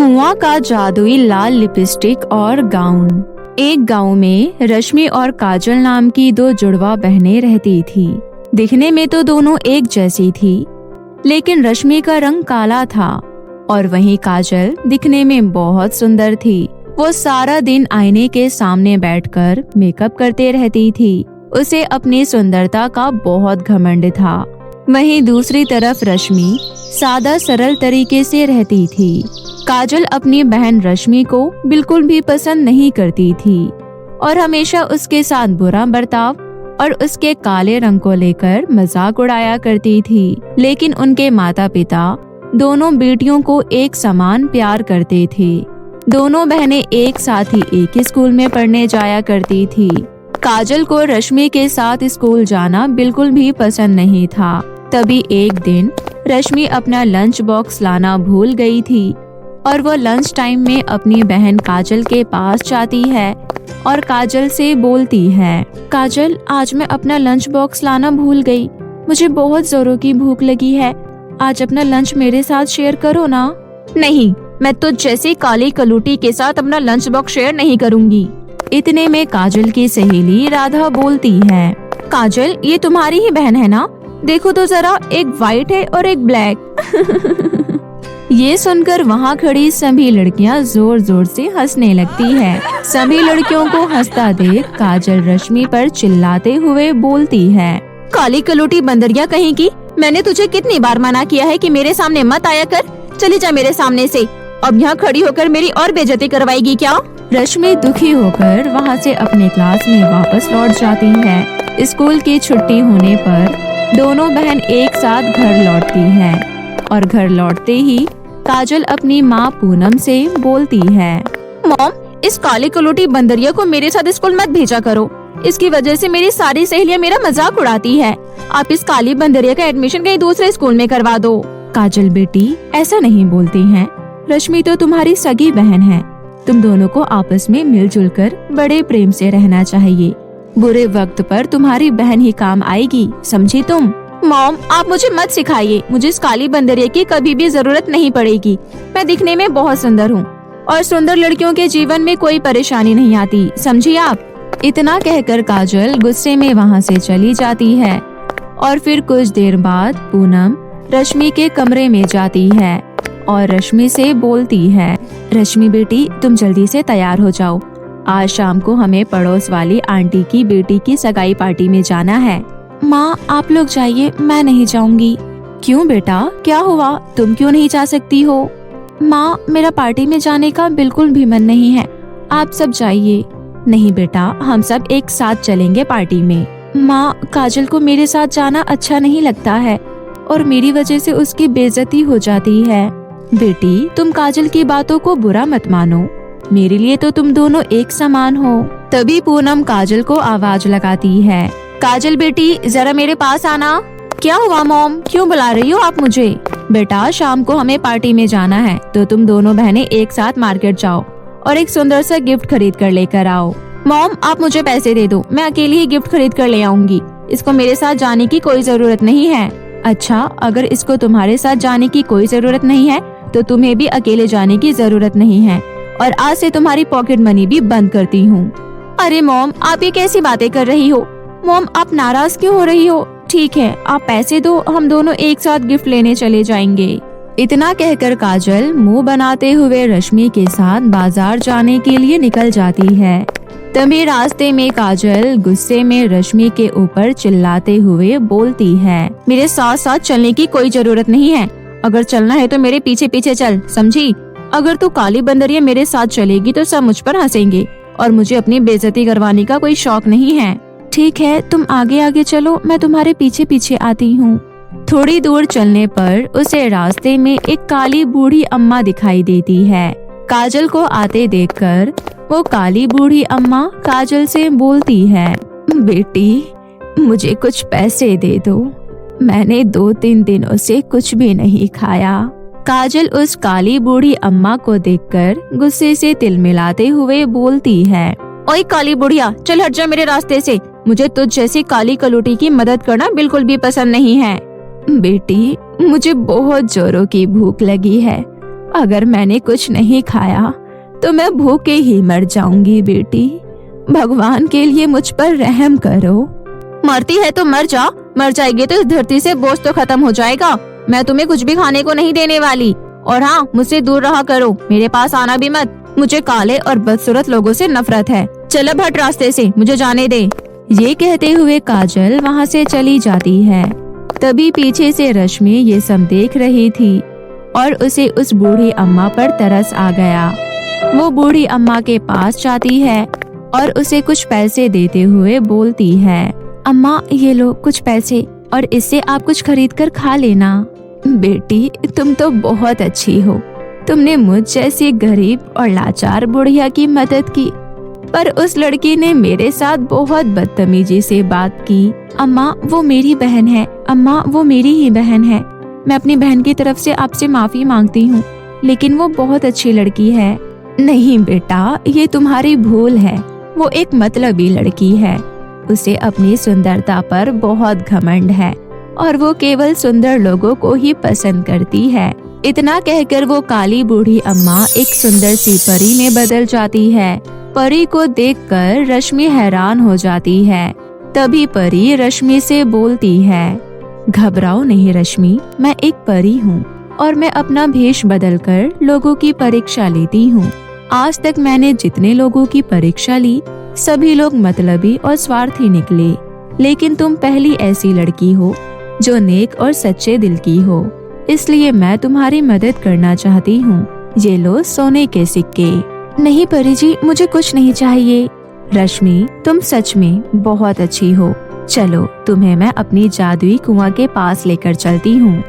हुआ का जादुई लाल लिपस्टिक और गाउन। एक गांव में रश्मि और काजल नाम की दो जुड़वा बहनें रहती थी। दिखने में तो दोनों एक जैसी थी, लेकिन रश्मि का रंग काला था और वहीं काजल दिखने में बहुत सुंदर थी। वो सारा दिन आईने के सामने बैठकर मेकअप करते रहती थी। उसे अपनी सुंदरता का बहुत घमंड था। वहीं दूसरी तरफ रश्मि सादा सरल तरीके से रहती थी। काजल अपनी बहन रश्मि को बिल्कुल भी पसंद नहीं करती थी और हमेशा उसके साथ बुरा बर्ताव और उसके काले रंग को लेकर मजाक उड़ाया करती थी। लेकिन उनके माता पिता दोनों बेटियों को एक समान प्यार करते थे। दोनों बहनें एक साथ ही एक ही स्कूल में पढ़ने जाया करती थी। काजल को रश्मि के साथ स्कूल जाना बिल्कुल भी पसंद नहीं था। तभी एक दिन रश्मि अपना लंच बॉक्स लाना भूल गई थी और वो लंच टाइम में अपनी बहन काजल के पास जाती है और काजल से बोलती है, काजल आज मैं अपना लंच बॉक्स लाना भूल गई। मुझे बहुत जोरों की भूख लगी है। आज अपना लंच मेरे साथ शेयर करो ना। नहीं, मैं तुझ जैसी काली कलूटी के साथ अपना लंच बॉक्स शेयर नहीं करूँगी। इतने में काजल की सहेली राधा बोलती है, काजल ये तुम्हारी ही बहन है ना? देखो तो जरा, एक व्हाइट है और एक ब्लैक। ये सुनकर वहाँ खड़ी सभी लड़कियाँ जोर जोर से हंसने लगती है। सभी लड़कियों को हंसता देख काजल रश्मि पर चिल्लाते हुए बोलती है, काली कलूटी बंदरिया कहीं की, मैंने तुझे कितनी बार मना किया है कि मेरे सामने मत आया कर। चली जा मेरे सामने से। अब यहाँ खड़ी होकर मेरी और बेइज्जती करवाएगी क्या? रश्मि दुखी होकर वहाँ से अपने क्लास में वापस लौट जाती है। स्कूल की छुट्टी होने पर दोनों बहन एक साथ घर लौटती हैं और घर लौटते ही काजल अपनी माँ पूनम से बोलती है, मॉम इस काली कलूटी बंदरिया को मेरे साथ स्कूल मत भेजा करो। इसकी वजह से मेरी सारी सहेलियाँ मेरा मजाक उड़ाती है। आप इस काली बंदरिया का एडमिशन कहीं दूसरे स्कूल में करवा दो। काजल बेटी ऐसा नहीं बोलती हैं। रश्मि तो तुम्हारी सगी बहन है। तुम दोनों को आपस में मिलजुल कर बड़े प्रेम से रहना चाहिए। बुरे वक्त पर तुम्हारी बहन ही काम आएगी, समझी तुम? मॉम आप मुझे मत सिखाइए। मुझे इस काली बंदरिया की कभी भी जरूरत नहीं पड़ेगी। मैं दिखने में बहुत सुंदर हूँ और सुंदर लड़कियों के जीवन में कोई परेशानी नहीं आती, समझी आप? इतना कहकर काजल गुस्से में वहाँ से चली जाती है और फिर कुछ देर बाद पूनम रश्मि के कमरे में जाती है और रश्मि से बोलती है, रश्मि बेटी तुम जल्दी से तैयार हो जाओ। आज शाम को हमें पड़ोस वाली आंटी की बेटी की सगाई पार्टी में जाना है। माँ आप लोग जाइए, मैं नहीं जाऊंगी। क्यों बेटा, क्या हुआ? तुम क्यों नहीं जा सकती हो? माँ मेरा पार्टी में जाने का बिल्कुल भी मन नहीं है। आप सब जाइए। नहीं बेटा, हम सब एक साथ चलेंगे पार्टी में। माँ काजल को मेरे साथ जाना अच्छा नहीं लगता है और मेरी वजह से उसकी बेइज्जती हो जाती है। बेटी तुम काजल की बातों को बुरा मत मानो। मेरे लिए तो तुम दोनों एक समान हो। तभी पूनम काजल को आवाज लगाती है, काजल बेटी जरा मेरे पास आना। क्या हुआ मॉम, क्यों बुला रही हो आप मुझे? बेटा शाम को हमें पार्टी में जाना है तो तुम दोनों बहनें एक साथ मार्केट जाओ और एक सुंदर सा गिफ्ट खरीद कर लेकर आओ। मॉम आप मुझे पैसे दे दो, मैं अकेली ही गिफ्ट खरीद कर ले आऊंगी। इसको मेरे साथ जाने की कोई जरूरत नहीं है। अच्छा, अगर इसको तुम्हारे साथ जाने की कोई जरूरत नहीं है तो तुम्हें भी अकेले जाने की जरूरत नहीं है और आज से तुम्हारी पॉकेट मनी भी बंद करती हूँ। अरे मॉम आप ये कैसी बातें कर रही हो? मॉम आप नाराज क्यों हो रही हो? ठीक है आप पैसे दो, हम दोनों एक साथ गिफ्ट लेने चले जाएंगे। इतना कहकर काजल मुंह बनाते हुए रश्मि के साथ बाजार जाने के लिए निकल जाती है। तभी रास्ते में काजल गुस्से में रश्मि के ऊपर चिल्लाते हुए बोलती है, मेरे साथ साथ चलने की कोई जरूरत नहीं है। अगर चलना है तो मेरे पीछे पीछे चल, समझी? अगर तू काली बंदरिया मेरे साथ चलेगी तो सब मुझ पर हंसेंगे और मुझे अपनी बेइज्जती करवाने का कोई शौक नहीं है। ठीक है तुम आगे आगे चलो, मैं तुम्हारे पीछे पीछे आती हूँ। थोड़ी दूर चलने पर उसे रास्ते में एक काली बूढ़ी अम्मा दिखाई देती है। काजल को आते देखकर वो काली बूढ़ी अम्मा काजल से बोलती है, बेटी मुझे कुछ पैसे दे दो, मैंने 2-3 दिनों से कुछ भी नहीं खाया। काजल उस काली बूढ़ी अम्मा को देखकर गुस्से से तिलमिलाते हुए बोलती है, ओए काली बुढ़िया चल हट जा मेरे रास्ते से। मुझे तुझ जैसी काली कलूटी की मदद करना बिल्कुल भी पसंद नहीं है। बेटी मुझे बहुत जोरों की भूख लगी है, अगर मैंने कुछ नहीं खाया तो मैं भूखे ही मर जाऊंगी बेटी। भगवान के लिए मुझ पर रहम करो। मरती है तो मर जा, मर जाएगी तो इस धरती से बोझ तो खत्म हो जाएगा। मैं तुम्हें कुछ भी खाने को नहीं देने वाली। और हाँ, मुझसे दूर रहा करो, मेरे पास आना भी मत। मुझे काले और बदसूरत लोगों से नफरत है। चल अब हट रास्ते से, मुझे जाने दे। ये कहते हुए काजल वहाँ से चली जाती है। तभी पीछे से रश्मि ये सब देख रही थी और उसे उस बूढ़ी अम्मा पर तरस आ गया। वो बूढ़ी अम्मा के पास जाती है और उसे कुछ पैसे देते हुए बोलती है, अम्मा ये लो कुछ पैसे और इससे आप कुछ खरीद कर खा लेना। बेटी तुम तो बहुत अच्छी हो, तुमने मुझ जैसी गरीब और लाचार बुढ़िया की मदद की, पर उस लड़की ने मेरे साथ बहुत बदतमीजी से बात की। अम्मा वो मेरी बहन है, अम्मा वो मेरी ही बहन है। मैं अपनी बहन की तरफ से आपसे माफी मांगती हूँ, लेकिन वो बहुत अच्छी लड़की है। नहीं बेटा, ये तुम्हारी भूल है। वो एक मतलबी लड़की है, उसे अपनी सुंदरता पर बहुत घमंड है और वो केवल सुंदर लोगों को ही पसंद करती है। इतना कहकर वो काली बूढ़ी अम्मा एक सुंदर सी परी में बदल जाती है। परी को देखकर रश्मि हैरान हो जाती है। तभी परी रश्मि से बोलती है, घबराओ नहीं रश्मि, मैं एक परी हूँ और मैं अपना भेष बदलकर लोगों की परीक्षा लेती हूँ। आज तक मैंने जितने लोगों की परीक्षा ली सभी लोग मतलबी और स्वार्थी निकले, लेकिन तुम पहली ऐसी लड़की हो जो नेक और सच्चे दिल की हो, इसलिए मैं तुम्हारी मदद करना चाहती हूँ। ये लो सोने के सिक्के। नहीं परी जी, मुझे कुछ नहीं चाहिए। रश्मि तुम सच में बहुत अच्छी हो, चलो तुम्हें मैं अपनी जादुई कुआं के पास लेकर चलती हूँ।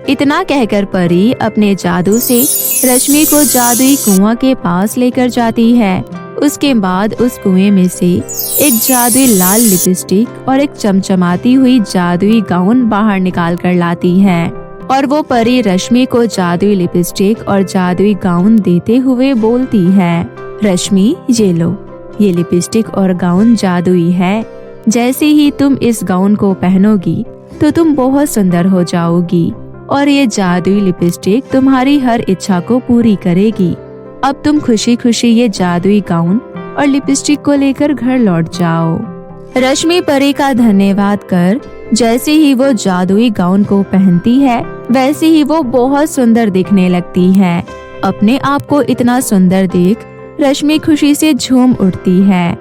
इतना कहकर परी अपने जादू से रश्मि को जादुई कुआं के पास लेकर जाती है। उसके बाद उस कुएं में से एक जादुई लाल लिपस्टिक और एक चमचमाती हुई जादुई गाउन बाहर निकाल कर लाती है और वो परी रश्मि को जादुई लिपस्टिक और जादुई गाउन देते हुए बोलती है, रश्मि ये लो, ये लिपस्टिक और गाउन जादुई है। जैसे ही तुम इस गाउन को पहनोगी तो तुम बहुत सुंदर हो जाओगी और ये जादुई लिपस्टिक तुम्हारी हर इच्छा को पूरी करेगी। अब तुम खुशी खुशी ये जादुई गाउन और लिपस्टिक को लेकर घर लौट जाओ। रश्मि परी का धन्यवाद कर जैसे ही वो जादुई गाउन को पहनती है वैसे ही वो बहुत सुंदर दिखने लगती है। अपने आप को इतना सुंदर देख रश्मि खुशी से झूम उठती है।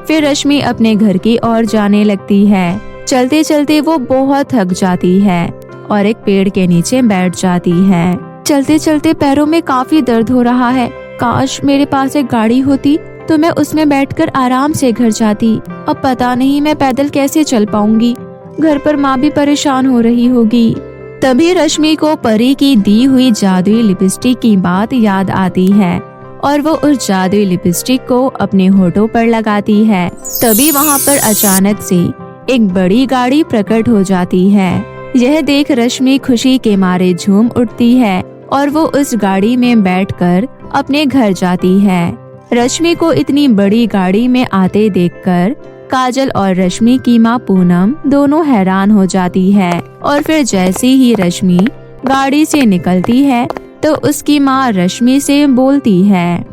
फिर रश्मि अपने घर की ओर जाने लगती है। चलते चलते वो बहुत थक जाती है और एक पेड़ के नीचे बैठ जाती है। चलते चलते पैरों में काफी दर्द हो रहा है। काश मेरे पास एक गाड़ी होती तो मैं उसमें बैठकर आराम से घर जाती। अब पता नहीं मैं पैदल कैसे चल पाऊंगी। घर पर माँ भी परेशान हो रही होगी। तभी रश्मि को परी की दी हुई जादुई लिपस्टिक की बात याद आती है और वो उस जादुई लिपस्टिक को अपने होठों पर लगाती है। तभी वहाँ पर अचानक से एक बड़ी गाड़ी प्रकट हो जाती है। यह देख रश्मि खुशी के मारे झूम उठती है और वो उस गाड़ी में बैठकर अपने घर जाती है। रश्मि को इतनी बड़ी गाड़ी में आते देखकर काजल और रश्मि की माँ पूनम दोनों हैरान हो जाती है और फिर जैसे ही रश्मि गाड़ी से निकलती है तो उसकी माँ रश्मि से बोलती है,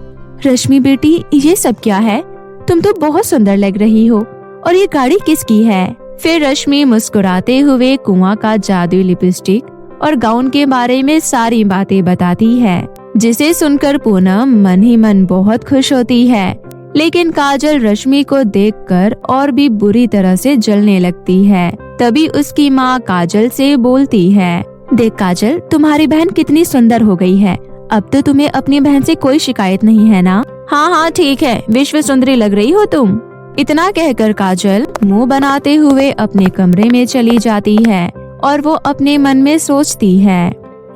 रश्मि बेटी ये सब क्या है? तुम तो बहुत सुंदर लग रही हो और ये गाड़ी किसकी है? फिर रश्मि मुस्कुराते हुए कुआं का जादुई लिपस्टिक और गाउन के बारे में सारी बातें बताती है, जिसे सुनकर पूनम मन ही मन बहुत खुश होती है। लेकिन काजल रश्मि को देखकर और भी बुरी तरह से जलने लगती है। तभी उसकी माँ काजल से बोलती है, देख काजल, तुम्हारी बहन कितनी सुंदर हो गई है। अब तो तुम्हें अपनी बहन से कोई शिकायत नहीं है ना? हाँ हाँ ठीक है, विश्व सुंदरी लग रही हो तुम। इतना कहकर काजल मुंह बनाते हुए अपने कमरे में चली जाती है और वो अपने मन में सोचती है,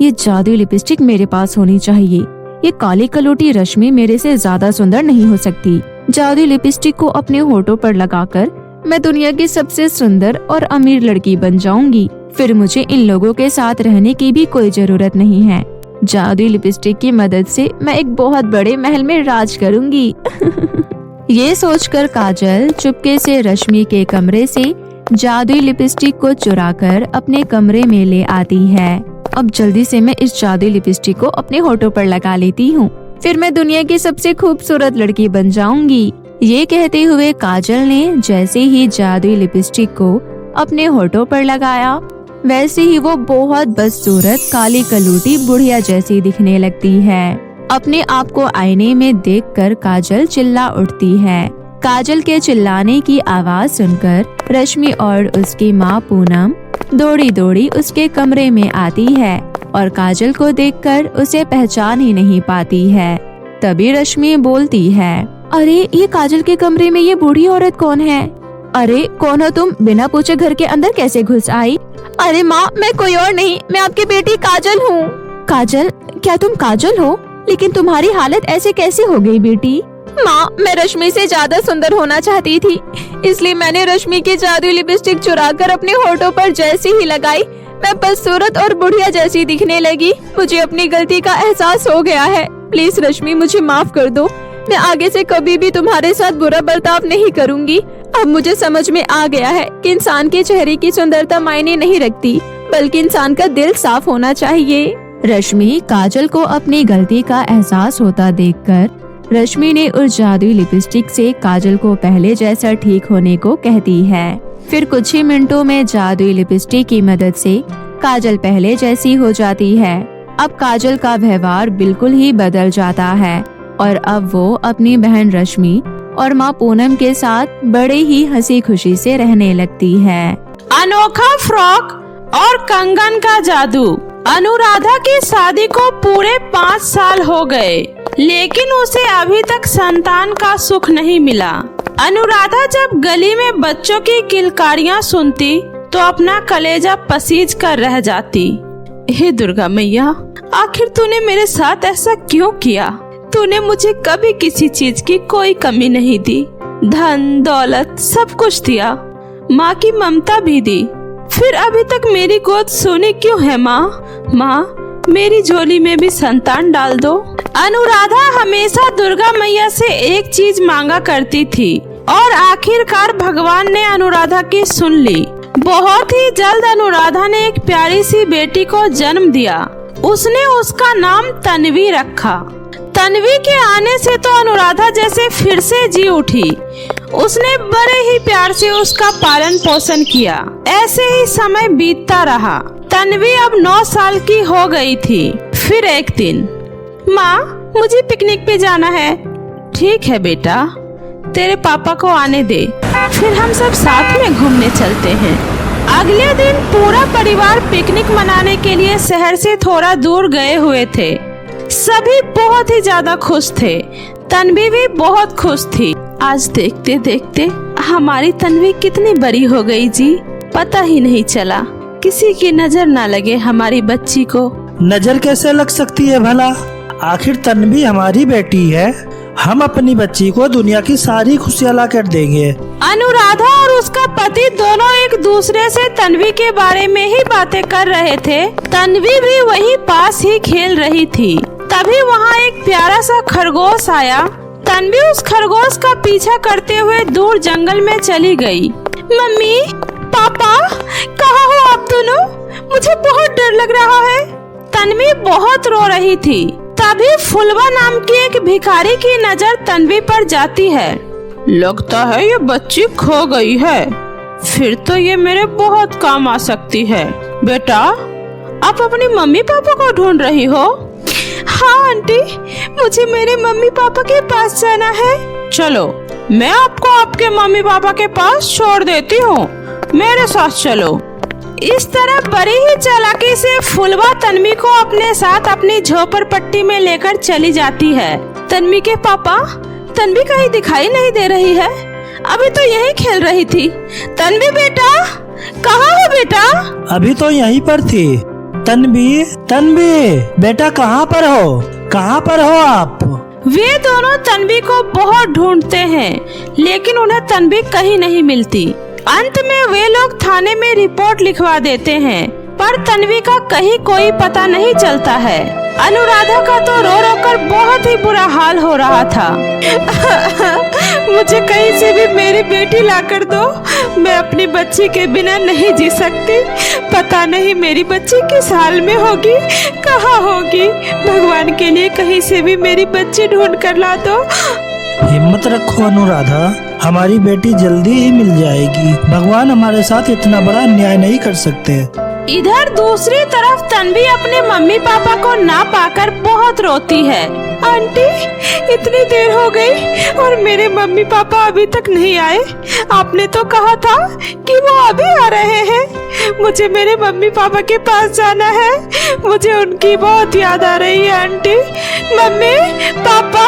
ये जादुई लिपस्टिक मेरे पास होनी चाहिए। ये काली कलोटी रश्मि मेरे से ज्यादा सुंदर नहीं हो सकती। जादुई लिपस्टिक को अपने होठों पर लगाकर मैं दुनिया की सबसे सुंदर और अमीर लड़की बन जाऊंगी। फिर मुझे इन लोगों के साथ रहने की भी कोई जरूरत नहीं है। जादुई लिपस्टिक की मदद से मैं एक बहुत बड़े महल में राज करूंगी। ये सोचकर काजल चुपके से रश्मि के कमरे से जादुई लिपस्टिक को चुराकर अपने कमरे में ले आती है। अब जल्दी से मैं इस जादुई लिपस्टिक को अपने होठों पर लगा लेती हूँ, फिर मैं दुनिया की सबसे खूबसूरत लड़की बन जाऊंगी। ये कहते हुए काजल ने जैसे ही जादुई लिपस्टिक को अपने होठों पर लगाया, वैसे ही वो बहुत बदसूरत काली कलूटी बुढ़िया जैसी दिखने लगती है। अपने आप को आईने में देखकर काजल चिल्ला उठती है। काजल के चिल्लाने की आवाज सुनकर रश्मि और उसकी माँ पूनम दौड़ी दौड़ी उसके कमरे में आती है और काजल को देखकर उसे पहचान ही नहीं पाती है। तभी रश्मि बोलती है, अरे ये काजल के कमरे में ये बूढ़ी औरत कौन है? अरे कौन हो तुम? बिना पूछे घर के अंदर कैसे घुस आई? अरे माँ, मैं कोई और नहीं, मैं आपकी बेटी काजल हूँ। काजल? क्या तुम काजल हो? लेकिन तुम्हारी हालत ऐसे कैसे हो गई बेटी? माँ, मैं रश्मि से ज्यादा सुंदर होना चाहती थी, इसलिए मैंने रश्मि की जादुई लिपस्टिक चुराकर अपने होठों पर जैसे ही लगाई, मैं बदसूरत और बुढ़िया जैसी दिखने लगी। मुझे अपनी गलती का एहसास हो गया है। प्लीज रश्मि, मुझे माफ कर दो। मैं आगे से कभी भी तुम्हारे साथ बुरा बर्ताव नहीं करूँगी। अब मुझे समझ में आ गया है कि इंसान के चेहरे की सुंदरता मायने नहीं रखती, बल्कि इंसान का दिल साफ होना चाहिए। रश्मि काजल को अपनी गलती का एहसास होता देखकर रश्मि ने उस जादुई लिपस्टिक से काजल को पहले जैसा ठीक होने को कहती है। फिर कुछ ही मिनटों में जादुई लिपस्टिक की मदद से काजल पहले जैसी हो जाती है। अब काजल का व्यवहार बिल्कुल ही बदल जाता है और अब वो अपनी बहन रश्मि और माँ पूनम के साथ बड़े ही हंसी खुशी से रहने लगती है। अनोखा फ्रॉक और कंगन का जादू। अनुराधा की शादी को पूरे 5 साल हो गए, लेकिन उसे अभी तक संतान का सुख नहीं मिला। अनुराधा जब गली में बच्चों की किलकारियाँ सुनती तो अपना कलेजा पसीज कर रह जाती। हे दुर्गा मैया, आखिर तूने मेरे साथ ऐसा क्यों किया? तूने मुझे कभी किसी चीज की कोई कमी नहीं दी। धन दौलत सब कुछ दिया, माँ की ममता भी दी, फिर अभी तक मेरी गोद सोनी क्यों है? माँ, मेरी झोली में भी संतान डाल दो। अनुराधा हमेशा दुर्गा मैया से एक चीज मांगा करती थी और आखिरकार भगवान ने अनुराधा की सुन ली। बहुत ही जल्द अनुराधा ने एक प्यारी सी बेटी को जन्म दिया। उसने उसका नाम तन्वी रखा। तन्वी के आने से तो अनुराधा जैसे फिर से जी उठी। उसने बड़े ही प्यार से उसका पालन पोषण किया। ऐसे ही समय बीतता रहा। तन्वी अब 9 साल की हो गई थी। फिर एक दिन, माँ, मुझे पिकनिक पे जाना है। ठीक है बेटा, तेरे पापा को आने दे, फिर हम सब साथ में घूमने चलते हैं। अगले दिन पूरा परिवार पिकनिक मनाने के लिए शहर से थोड़ा दूर गए हुए थे। सभी बहुत ही ज्यादा खुश थे। तन्वी भी बहुत खुश थी। आज देखते देखते हमारी तन्वी कितनी बड़ी हो गई जी, पता ही नहीं चला। किसी की नजर ना लगे हमारी बच्ची को। नजर कैसे लग सकती है भला? आखिर तन्वी हमारी बेटी है। हम अपनी बच्ची को दुनिया की सारी खुशियाँ ला कर देंगे। अनुराधा और उसका पति दोनों एक दूसरे से तन्वी के बारे में ही बातें कर रहे थे। तन्वी भी वहीं पास ही खेल रही थी। तभी वहाँ एक प्यारा सा खरगोश आया। तन्वी उस खरगोश का पीछा करते हुए दूर जंगल में चली गई। मम्मी, पापा, कहाँ हो आप दोनों? मुझे बहुत डर लग रहा है। तन्वी बहुत रो रही थी। तभी फुलवा नाम की एक भिखारी की नजर तन्वी पर जाती है। लगता है ये बच्ची खो गई है, फिर तो ये मेरे बहुत काम आ सकती है। बेटा, आप अपनी मम्मी पापा को ढूंढ रही हो? हाँ आंटी, मुझे मेरे मम्मी पापा के पास जाना है। चलो, मैं आपको आपके मम्मी पापा के पास छोड़ देती हूँ, मेरे साथ चलो। इस तरह बड़ी ही चालाकी से फुलवा तन्वी को अपने साथ अपनी झोपड़पट्टी में लेकर चली जाती है। तन्वी के पापा, तन्वी कहीं दिखाई नहीं दे रही है। अभी तो यहीं खेल रही थी। तन्वी बेटा, कहाँ हो बेटा? अभी तो यहीं पर थी। तन्वी, तन्वी बेटा, कहाँ पर हो? कहाँ पर हो आप? वे दोनों तन्वी को बहुत ढूंढते हैं, लेकिन उन्हें तन्वी कहीं नहीं मिलती। अंत में वे लोग थाने में रिपोर्ट लिखवा देते हैं, पर तन्वी का कहीं कोई पता नहीं चलता है। अनुराधा का तो रो रो कर बहुत ही बुरा हाल हो रहा था। मुझे कहीं से भी मेरी बेटी लाकर दो, मैं अपनी बच्ची के बिना नहीं जी सकती। पता नहीं मेरी बच्ची किस हाल में होगी, कहाँ होगी। भगवान के लिए कहीं से भी मेरी बच्ची ढूंढ कर ला दो। हिम्मत रखो अनुराधा, हमारी बेटी जल्दी ही मिल जाएगी। भगवान हमारे साथ इतना बड़ा अन्याय नहीं कर सकते। इधर दूसरी तरफ तन्वी अपने मम्मी पापा को ना पाकर बहुत रोती है। आंटी, इतनी देर हो गई और मेरे मम्मी पापा अभी तक नहीं आए। आपने तो कहा था कि वो अभी आ रहे हैं। मुझे मेरे मम्मी पापा के पास जाना है। मुझे उनकी बहुत याद आ रही है। आंटी, मम्मी, पापा,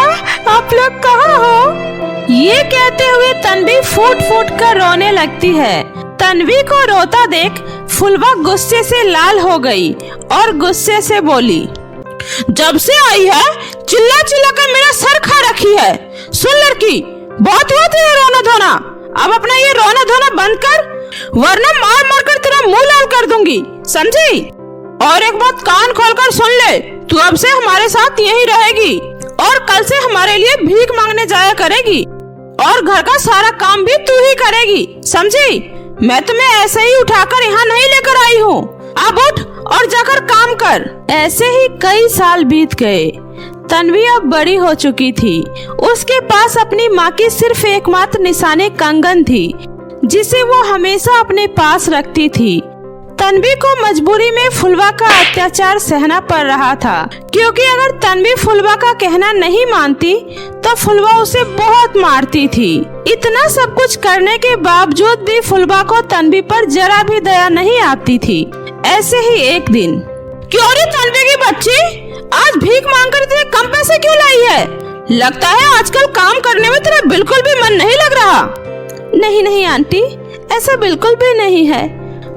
आप लोग कहाँ हो? ये कहते हुए तन्वी फूट फूट कर रोने लगती है। तन्वी को रोता देख फुलवा गुस्से से लाल हो गई और गुस्से से बोली, जब से आई है चिल्ला चिल्ला कर मेरा सर खा रखी है। सुन लड़की, बहुत हुआ तेरा रोना धोना। अब अपना ये रोना धोना बंद कर, वरना मार मार कर तेरा मुंह लाल कर दूंगी, समझी? और एक बात कान खोल कर सुन ले, तू अब से हमारे साथ यहीं रहेगी और कल से हमारे लिए भीख मांगने जाया करेगी और घर का सारा काम भी तू ही करेगी, समझी? मैं तुम्हें ऐसे ही उठाकर यहाँ नहीं लेकर आई हूँ। अब उठ और जाकर काम कर। ऐसे ही कई साल बीत गए। तन्वी अब बड़ी हो चुकी थी। उसके पास अपनी माँ की सिर्फ एकमात्र निशानी कंगन थी, जिसे वो हमेशा अपने पास रखती थी। तन्वी को मजबूरी में फुलवा का अत्याचार सहना पड़ रहा था, क्योंकि अगर तन्वी फुलवा का कहना नहीं मानती तो फुलवा उसे बहुत मारती थी। इतना सब कुछ करने के बावजूद भी फुलवा को तन्वी पर जरा भी दया नहीं आती थी। ऐसे ही एक दिन, क्यों रे तन्वी की बच्ची, आज भीख मांगकर इतने कम पैसे क्यों लाई है? लगता है आजकल काम करने में तेरा बिल्कुल भी मन नहीं लग रहा। नहीं नहीं आंटी, ऐसा बिल्कुल भी नहीं है,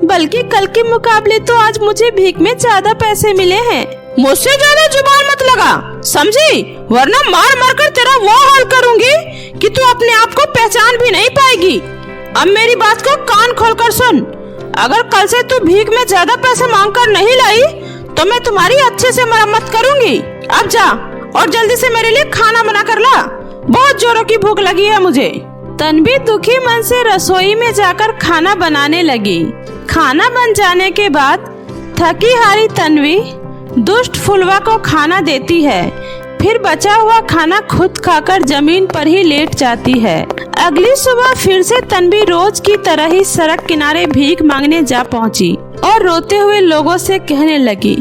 बल्कि कल के मुकाबले तो आज मुझे भीख में ज्यादा पैसे मिले हैं। मुझसे ज्यादा जुबान मत लगा, समझी? वरना मार मार कर तेरा वो हाल करूंगी कि तू अपने आप को पहचान भी नहीं पाएगी। अब मेरी बात को कान खोलकर सुन, अगर कल से तू भीख में ज्यादा पैसे मांग कर नहीं लाई तो मैं तुम्हारी अच्छे से मरम्मत करूंगी। अब जा और जल्दी से मेरे लिए खाना बना कर ला, बहुत जोरों की भूख लगी है मुझे। तन्वी दुखी मन से रसोई में जाकर खाना बनाने लगी। खाना बन जाने के बाद थकी हारी तन्वी दुष्ट फुलवा को खाना देती है, फिर बचा हुआ खाना खुद खाकर जमीन पर ही लेट जाती है। अगली सुबह फिर से तन्वी रोज की तरह ही सड़क किनारे भीख मांगने जा पहुंची और रोते हुए लोगों से कहने लगी,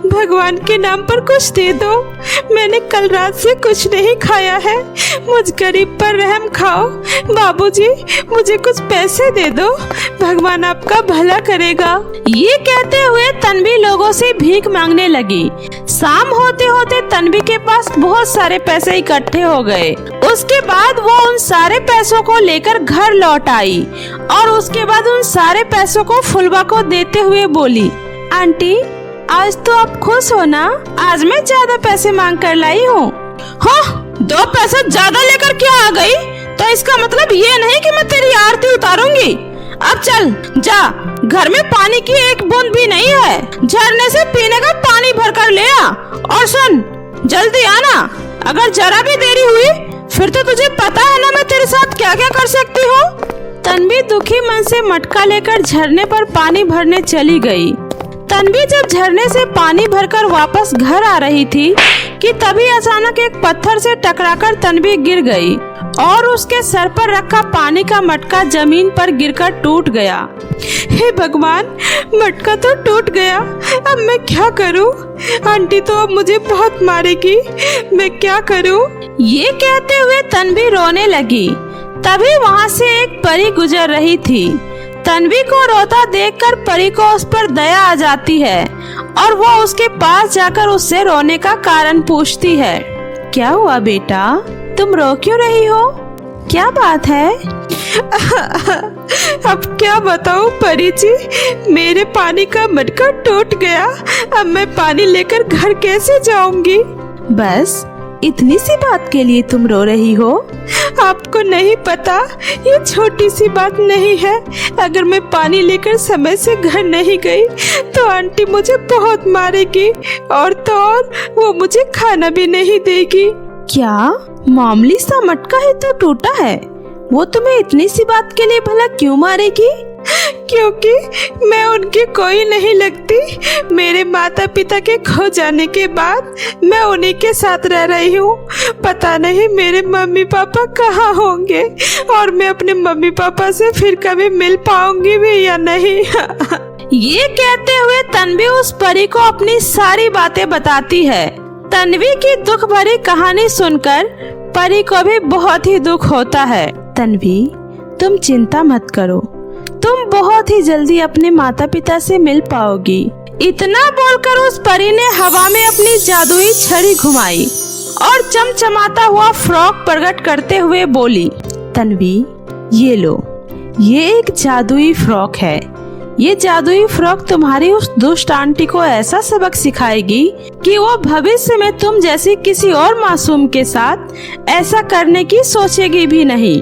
भगवान के नाम पर कुछ दे दो, मैंने कल रात से कुछ नहीं खाया है, मुझ गरीब पर रहम खाओ। बाबूजी, मुझे कुछ पैसे दे दो, भगवान आपका भला करेगा। ये कहते हुए तन्वी लोगों से भीख मांगने लगी। शाम होते होते तन्वी के पास बहुत सारे पैसे इकट्ठे हो गए। उसके बाद वो उन सारे पैसों को लेकर घर लौट आई और उसके बाद उन सारे पैसों को फुलवा को देते हुए बोली, आंटी, आज तो आप खुश हो ना? आज मैं ज्यादा पैसे मांग कर लाई हूँ। हाँ, 2 पैसे ज्यादा लेकर क्या आ गई? तो इसका मतलब ये नहीं कि मैं तेरी आरती उतारूंगी। अब चल जा, घर में पानी की एक बूंद भी नहीं है, झरने से पीने का पानी भर कर ले आ। और सुन, जल्दी आना, अगर जरा भी देरी हुई फिर तो तुझे पता है ना मैं तेरे साथ क्या क्या कर सकती हूँ। तन्वी दुखी मन से मटका लेकर झरने पर पानी भरने चली गई। तन्वी जब झरने से पानी भरकर वापस घर आ रही थी कि तभी अचानक एक पत्थर से टकराकर तन्वी गिर गई और उसके सर पर रखा पानी का मटका जमीन पर गिरकर टूट गया। हे भगवान, मटका तो टूट गया, अब मैं क्या करूं? आंटी तो अब मुझे बहुत मारेगी, मैं क्या करूं? ये कहते हुए तन्वी रोने लगी। तभी वहाँ से एक परी गुजर रही थी। तन्वी को रोता देखकर परी को उस पर दया आ जाती है और वो उसके पास जाकर उससे रोने का कारण पूछती है। क्या हुआ बेटा, तुम रो क्यों रही हो? क्या बात है? अब क्या बताऊं परी जी, मेरे पानी का मटका टूट गया, अब मैं पानी लेकर घर कैसे जाऊंगी? बस इतनी सी बात के लिए तुम रो रही हो? आपको नहीं पता, ये छोटी सी बात नहीं है। अगर मैं पानी लेकर समय से घर नहीं गई तो आंटी मुझे बहुत मारेगी, और तो और वो मुझे खाना भी नहीं देगी। क्या मामूली सा मटका है तो टूटा है, वो तुम्हें इतनी सी बात के लिए भला क्यों मारेगी? क्योंकि मैं उनकी कोई नहीं लगती। मेरे माता पिता के खो जाने के बाद मैं उन्हीं के साथ रह रही हूँ। पता नहीं मेरे मम्मी पापा कहाँ होंगे, और मैं अपने मम्मी पापा से फिर कभी मिल पाऊंगी भी या नहीं। ये कहते हुए तन्वी उस परी को अपनी सारी बातें बताती है। तन्वी की दुख भरी कहानी सुनकर परी को भी बहुत ही दुख होता है। तन्वी, तुम चिंता मत करो, तुम बहुत ही जल्दी अपने माता पिता से मिल पाओगी। इतना बोलकर उस परी ने हवा में अपनी जादुई छड़ी घुमाई और चमचमाता हुआ फ्रॉक प्रकट करते हुए बोली, तन्वी ये लो, ये एक जादुई फ्रॉक है। ये जादुई फ्रॉक तुम्हारी उस दुष्ट आंटी को ऐसा सबक सिखाएगी कि वो भविष्य में तुम जैसी किसी और मासूम के साथ ऐसा करने की सोचेगी भी नहीं।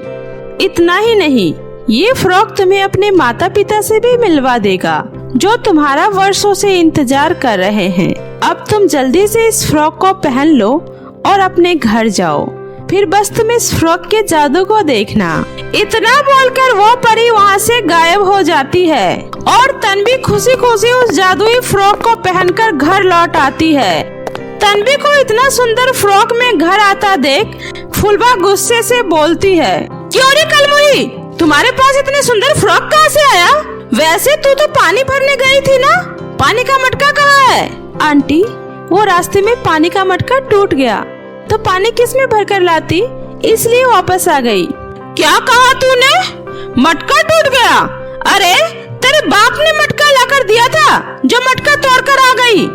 इतना ही नहीं, ये फ्रॉक तुम्हें अपने माता पिता से भी मिलवा देगा, जो तुम्हारा वर्षों से इंतजार कर रहे हैं। अब तुम जल्दी से इस फ्रॉक को पहन लो और अपने घर जाओ, फिर बस तुम इस फ्रॉक के जादू को देखना। इतना बोलकर वो परी वहाँ से गायब हो जाती है और तन्वी खुशी खुशी उस जादुई फ्रॉक को पहनकर घर लौट आती है। तन्वी को इतना सुंदर फ्रॉक में घर आता देख फुलवा गुस्से से बोलती है, क्यों रे कलमुही, तुम्हारे पास इतने सुंदर फ्रॉक कहाँ से आया? वैसे तू तो पानी भरने गई थी ना, पानी का मटका कहाँ है? आंटी, वो रास्ते में पानी का मटका टूट गया तो पानी किस में भरकर लाती, इसलिए वापस आ गई। क्या कहा तूने? मटका टूट गया? अरे तेरे बाप ने मटका लाकर दिया था जो मटका तोड़कर आ गई।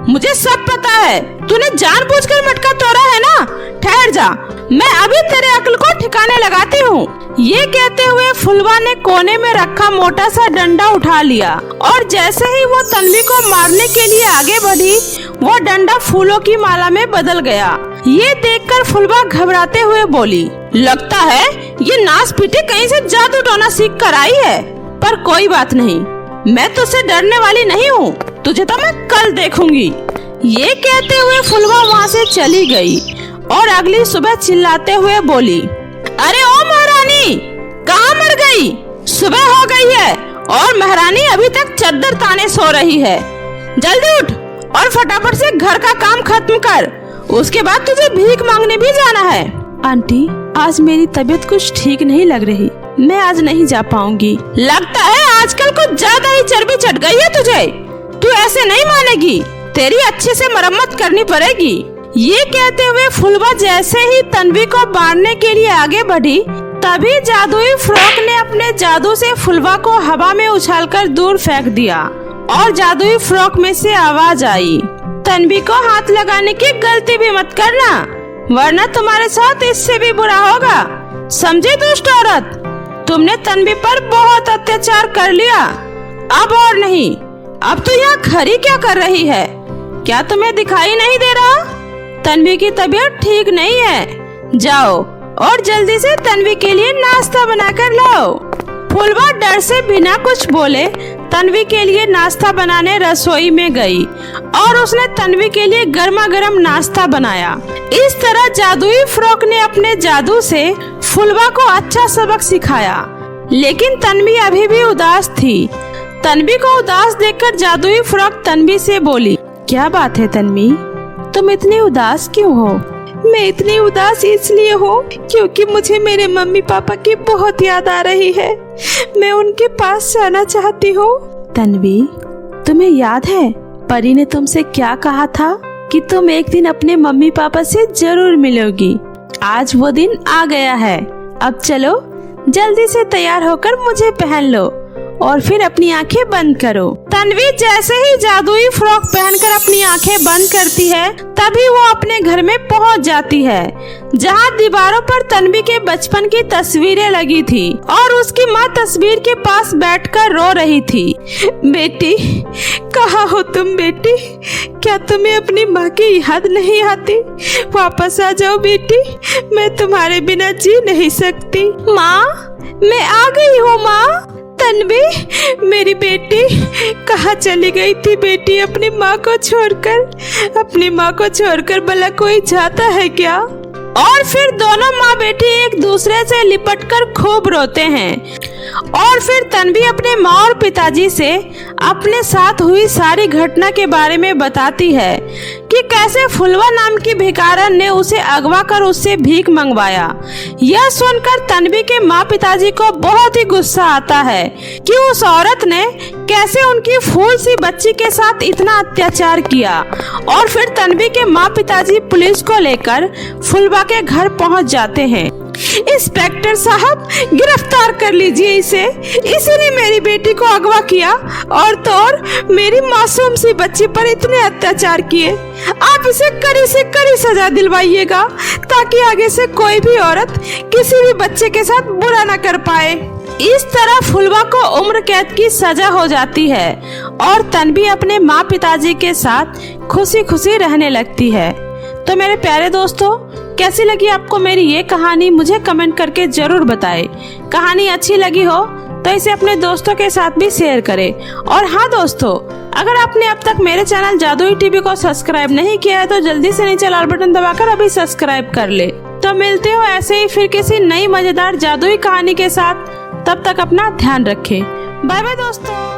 मुझे सब पता है, तूने जानबूझकर मटका तोड़ा है ना। ठहर जा, मैं अभी तेरे अक्ल को ठिकाने लगाती हूँ। ये कहते हुए फुलवा ने कोने में रखा मोटा सा डंडा उठा लिया और जैसे ही वो तन्वी को मारने के लिए आगे बढ़ी, वो डंडा फूलों की माला में बदल गया। ये देखकर फुलवा घबराते हुए बोली, लगता है ये नास पीटे कहीं से जादू टोना सीख कर आई है, पर कोई बात नहीं, मैं तुझसे डरने वाली नहीं हूँ, तुझे तो मैं कल देखूंगी। ये कहते हुए फुलवा वहाँ से चली गई और अगली सुबह चिल्लाते हुए बोली, अरे ओ महारानी, कहाँ मर गई? सुबह हो गई है और महारानी अभी तक चद्दर ताने सो रही है। जल्दी उठ और फटाफट से घर का काम खत्म कर, उसके बाद तुझे भीख मांगने भी जाना है। आंटी, आज मेरी तबीयत कुछ ठीक नहीं लग रही, मैं आज नहीं जा पाऊंगी। लगता है आजकल कुछ ज्यादा ही चर्बी चढ़ गई है तुझे, तू ऐसे नहीं मानेगी, तेरी अच्छे से मरम्मत करनी पड़ेगी। ये कहते हुए फुलवा जैसे ही तन्वी को मारने के लिए आगे बढ़ी, तभी जादुई फ्रॉक ने अपने जादू से फुलवा को हवा में उछालकर दूर फेंक दिया और जादुई फ्रॉक में से आवाज आई, तन्वी को हाथ लगाने की गलती भी मत करना, वरना तुम्हारे साथ इससे भी बुरा होगा। समझे दुष्ट औरत, तुमने तन्वी पर बहुत अत्याचार कर लिया, अब और नहीं। अब तो यहाँ खड़ी क्या कर रही है? क्या तुम्हें दिखाई नहीं दे रहा? तन्वी की तबीयत ठीक नहीं है, जाओ और जल्दी से तन्वी के लिए नाश्ता बनाकर लाओ। फुलवा डर से बिना कुछ बोले तन्वी के लिए नाश्ता बनाने रसोई में गई और उसने तन्वी के लिए गर्मा गर्म नाश्ता बनाया। इस तरह जादुई फ्रॉक ने अपने जादू से फुलवा को अच्छा सबक सिखाया, लेकिन तन्वी अभी भी उदास थी। तन्वी को उदास देखकर जादुई फ्रॉक तन्वी से बोली, क्या बात है तन्वी, तुम इतनी उदास क्यों हो? मैं इतनी उदास इसलिए हूँ क्योंकि मुझे मेरे मम्मी पापा की बहुत याद आ रही है, मैं उनके पास जाना चाहती हूँ। तन्वी, तुम्हें याद है परी ने तुमसे क्या कहा था कि तुम एक दिन अपने मम्मी पापा से जरूर मिलोगी? आज वो दिन आ गया है, अब चलो जल्दी से तैयार होकर मुझे पहन लो और फिर अपनी आंखें बंद करो। तन्वी जैसे ही जादुई फ्रॉक पहनकर अपनी आंखें बंद करती है तभी वो अपने घर में पहुंच जाती है, जहां दीवारों पर तन्वी के बचपन की तस्वीरें लगी थी और उसकी माँ तस्वीर के पास बैठकर रो रही थी। बेटी, कहाँ हो तुम बेटी? क्या तुम्हें अपनी माँ की याद नहीं आती? वापस आ जाओ बेटी, मैं तुम्हारे बिना जी नहीं सकती। माँ, मैं आ गई हूँ माँ। तन्वी, मेरी बेटी कहाँ चली गई थी बेटी अपनी माँ को छोड़कर? अपनी माँ को छोड़कर भला कोई जाता है क्या? और फिर दोनों माँ बेटी एक दूसरे से लिपटकर खूब रोते हैं और फिर तन्वी अपने माँ और पिताजी से अपने साथ हुई सारी घटना के बारे में बताती है कि कैसे फुलवा नाम की भिखारन ने उसे अगवा कर उससे भीख मंगवाया। यह सुनकर तन्वी के माँ पिताजी को बहुत ही गुस्सा आता है कि उस औरत ने कैसे उनकी फूल सी बच्ची के साथ इतना अत्याचार किया। और फिर तन्वी के माँ पिताजी पुलिस को लेकर फुलवा के घर पहुँच जाते हैं। इंस्पेक्टर साहब, गिरफ्तार कर लीजिए इसे, इसी ने मेरी बेटी को अगवा किया और तो और मेरी मासूम सी बच्ची पर इतने अत्याचार किए। आप इसे कड़ी से कड़ी सजा दिलवाइएगा ताकि आगे से कोई भी औरत किसी भी बच्चे के साथ बुरा न कर पाए। इस तरह फुलवा को उम्र कैद की सजा हो जाती है और तन्वी अपने माँ पिताजी के साथ खुशी खुशी रहने लगती है। तो मेरे प्यारे दोस्तों, कैसी लगी आपको मेरी ये कहानी? मुझे कमेंट करके जरूर बताएं। कहानी अच्छी लगी हो तो इसे अपने दोस्तों के साथ भी शेयर करें। और हाँ दोस्तों, अगर आपने अब तक मेरे चैनल जादुई टीवी को सब्सक्राइब नहीं किया है तो जल्दी से नीचे लाल बटन दबाकर अभी सब्सक्राइब कर ले। तो मिलते हो ऐसे ही फिर किसी नई मजेदार जादुई कहानी के साथ। तब तक अपना ध्यान रखें। बाय बाय दोस्तों।